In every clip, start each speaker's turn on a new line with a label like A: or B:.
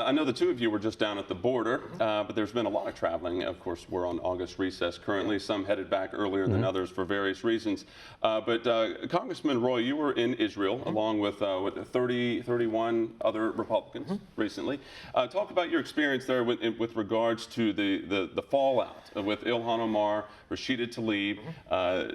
A: I know the two of you were just down at the border, but there's been a lot of traveling. Of course, we're on August recess currently. Some headed back earlier than others for various reasons. But Congressman Roy, you were in Israel along with 31 other Republicans recently. Talk about your experience there with regards to the fallout with Ilhan Omar, Rashida Tlaib.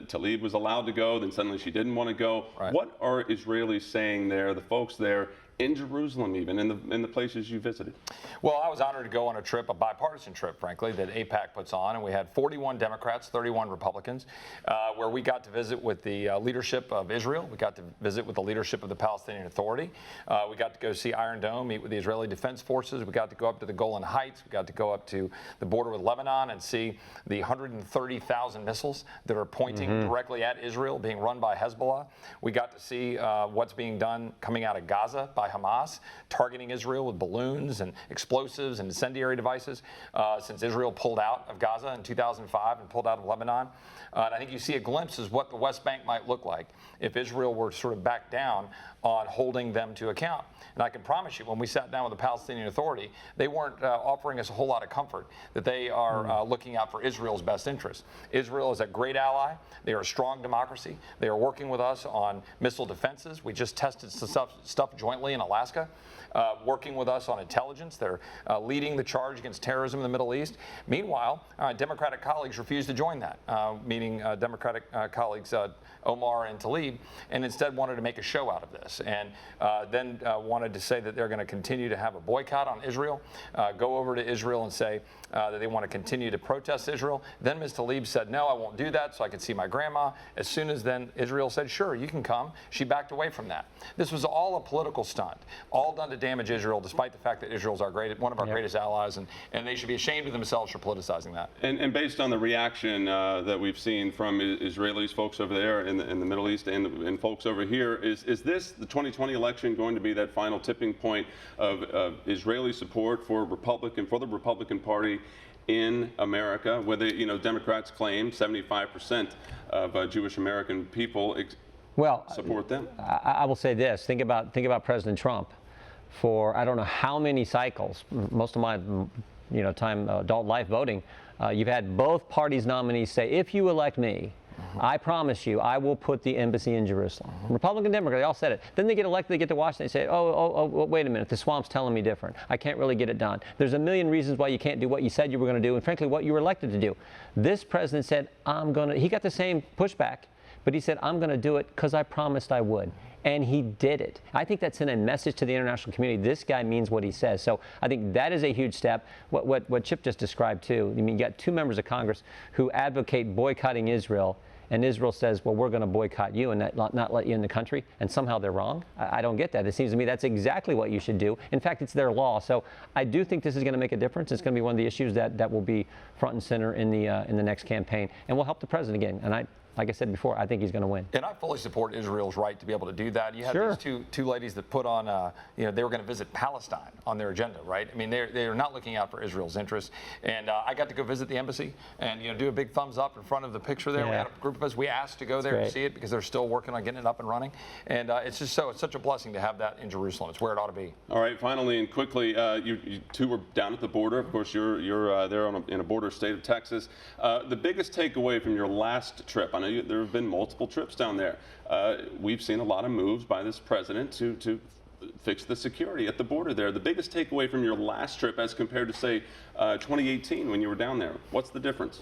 A: Tlaib was allowed to go, then suddenly she didn't want to go.
B: Right.
A: What are Israelis saying there, the folks there, in Jerusalem even, in the places you visited?
B: Well, I was honored to go on a trip, a bipartisan trip, frankly, that AIPAC puts on, and we had 41 Democrats, 31 Republicans, where we got to visit with the leadership of Israel. We got to visit with the leadership of the Palestinian Authority. We got to go see Iron Dome, meet with the Israeli Defense Forces. We got to go up to the Golan Heights. We got to go up to the border with Lebanon and see the 130,000 missiles that are pointing directly at Israel, being run by Hezbollah. We got to see what's being done coming out of Gaza by Hamas, targeting Israel with balloons and explosives and incendiary devices since Israel pulled out of Gaza in 2005 and pulled out of Lebanon. And I think you see a glimpse of what the West Bank might look like if Israel were to sort of back down on holding them to account. And I can promise you, when we sat down with the Palestinian Authority, they weren't offering us a whole lot of comfort that they are looking out for Israel's best interests. Israel is a great ally. They are a strong democracy. They are working with us on missile defenses. We just tested some stuff jointly in Alaska. Working with us on intelligence. They're leading the charge against terrorism in the Middle East. Meanwhile, Democratic colleagues refused to join that, meaning Democratic colleagues Omar and Tlaib, and instead wanted to make a show out of this, and then wanted to say that they're going to continue to have a boycott on Israel, go over to Israel and say that they want to continue to protest Israel. Then Ms. Tlaib said, no, I won't do that so I can see my grandma. As soon as then Israel said, sure, you can come, she backed away from that. This was all a political stunt, all done to damage Israel, despite the fact that Israel's one of our greatest allies, and they should be ashamed of themselves for politicizing that.
A: And based on the reaction that we've seen from Israelis, folks over there in the Middle East, and folks over here, is this, the 2020 election, going to be that final tipping point of Israeli support for the Republican Party in America, where Democrats claim 75% of Jewish American people support them?
C: I will say this: think about President Trump. For I don't know how many cycles, most of my time adult life voting, you've had both parties' nominees say, if you elect me, I promise you, I will put the embassy in Jerusalem. Republican, Democrat, they all said it. Then they get elected, they get to Washington, they say, oh, wait a minute, the swamp's telling me different. I can't really get it done. There's a million reasons why you can't do what you said you were going to do, and frankly, what you were elected to do. This president said, he got the same pushback, but he said, I'm going to do it because I promised I would. And he did it. I think that sent a message to the international community. This guy means what he says. So I think that is a huge step. What Chip just described too. I mean, you got two members of Congress who advocate boycotting Israel, and Israel says, well, we're going to boycott you and not let you in the country, and somehow they're wrong. I don't get that. It seems to me that's exactly what you should do. In fact, it's their law. So I do think this is going to make a difference. It's going to be one of the issues that will be front and center in the next campaign, and will help the president again. And like I said before, I think he's going to win.
B: And I fully support Israel's right to be able to do that. You have these two ladies that put on, they were going to visit Palestine on their agenda, right? I mean, they're not looking out for Israel's interests. And I got to go visit the embassy and do a big thumbs up in front of the picture there. Yeah. We had a group of us. We asked to go there and see it because they're still working on getting it up and running. And it's such a blessing to have that in Jerusalem. It's where it ought to be.
A: All right, finally and quickly, you two were down at the border. Of course, you're there in a border state of Texas. The biggest takeaway from your last trip, I know there have been multiple trips down there. We've seen a lot of moves by this president to fix the security at the border there. The biggest takeaway from your last trip as compared to, say, 2018 when you were down there, what's the difference?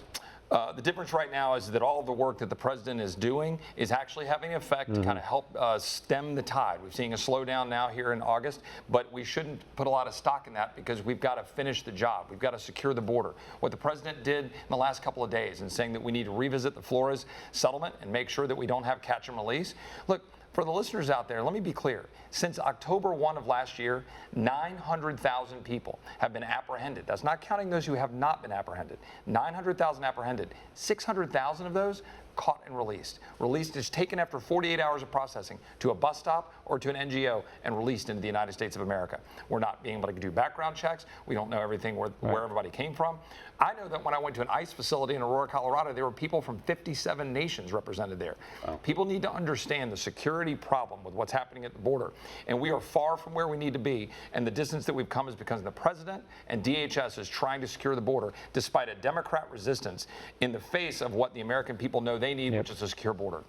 B: The difference right now is that all the work that the president is doing is actually having an effect to kind of help stem the tide. We're seeing a slowdown now here in August, but we shouldn't put a lot of stock in that because we've got to finish the job. We've got to secure the border. What the president did in the last couple of days in saying that we need to revisit the Flores settlement and make sure that we don't have catch and release. Look, for the listeners out there, let me be clear. Since October 1 of last year, 900,000 people have been apprehended. That's not counting those who have not been apprehended. 900,000 apprehended. 600,000 of those caught and released. Released is taken after 48 hours of processing to a bus stop or to an NGO and released into the United States of America. We're not being able to do background checks. We don't know everything where everybody came from. I know that when I went to an ICE facility in Aurora, Colorado, there were people from 57 nations represented there. Wow. People need to understand the security problem with what's happening at the border. And we are far from where we need to be. And the distance that we've come is because the president and DHS is trying to secure the border despite a Democrat resistance in the face of what the American people know they need, which is a secure border.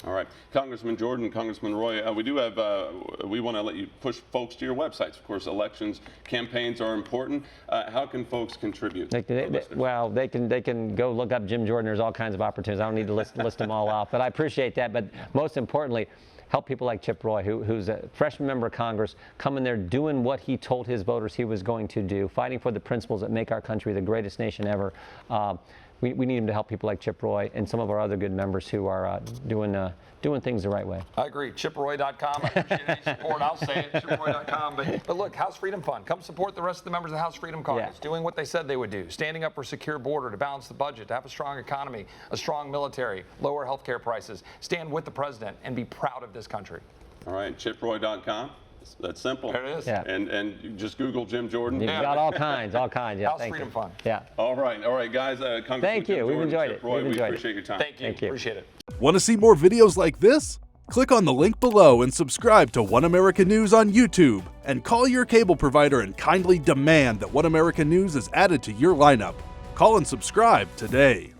A: All right, Congressman Jordan, Congressman Roy, we do have, we want to let you push folks to your websites. Of course, elections, campaigns are important. How can folks contribute?
C: They can go look up Jim Jordan. There's all kinds of opportunities. I don't need to list them all off, but I appreciate that. But most importantly, help people like Chip Roy, who's a freshman member of Congress, coming there doing what he told his voters he was going to do, fighting for the principles that make our country the greatest nation ever. We need him to help people like Chip Roy and some of our other good members who are doing things the right way.
B: I agree. ChipRoy.com. I appreciate any support. I'll say it. ChipRoy.com. But look, House Freedom Fund. Come support the rest of the members of the House Freedom Caucus, doing what they said they would do, standing up for a secure border to balance the budget, to have a strong economy, a strong military, lower health care prices, stand with the president, and be proud of this country.
A: All right, ChipRoy.com. That's simple.
B: There it is.
C: Yeah.
A: And you just Google Jim Jordan.
C: You've got all kinds. Yeah,
B: House Freedom Fund.
C: Yeah.
A: All right, guys.
C: Thank you. We've enjoyed it.
A: We appreciate your time.
B: Thank you. Appreciate it.
D: Want to see more videos like this? Click on the link below and subscribe to One America News on YouTube. And call your cable provider and kindly demand that One America News is added to your lineup. Call and subscribe today.